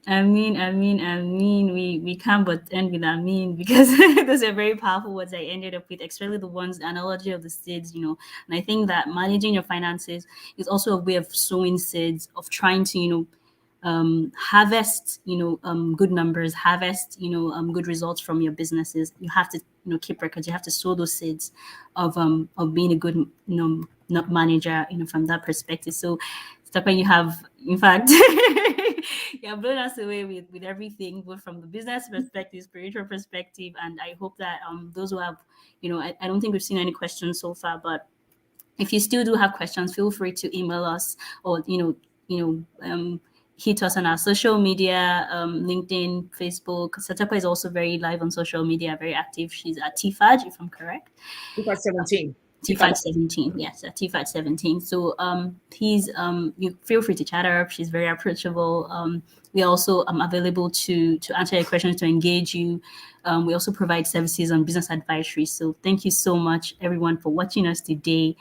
Ameen. We can't but end with Ameen because those are very powerful words I ended up with, especially the ones, the analogy of the seeds, and I think that managing your finances is also a way of sowing seeds, of trying to, harvest, good numbers, harvest, good results from your businesses. You have to, keep records. You have to sow those seeds of being a good, manager, from that perspective. So, Stefan, you have, in fact, you have blown us away with everything, both from the business perspective, spiritual perspective, and I hope that those who have, I don't think we've seen any questions so far, but if you still do have questions, feel free to email us or hit us on our social media, LinkedIn, Facebook. Satapa is also very live on social media, very active. She's at TFAJ, if I'm correct. TFAJ 17. TFAJ 17, yes, at TFAJ 17. So please, you feel free to chat her up. She's very approachable. We also available to answer your questions, to engage you. We also provide services on business advisory. So thank you so much, everyone, for watching us today.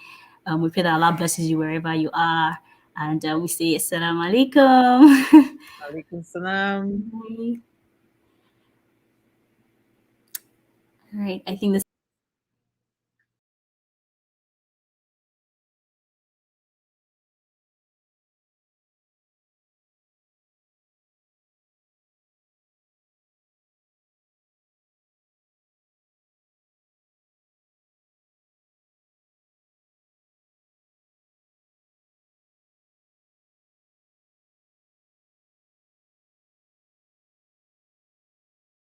We pray that Allah blesses you wherever you are. And we say Assalamu alaikum. Alaikum salam. All right. I think this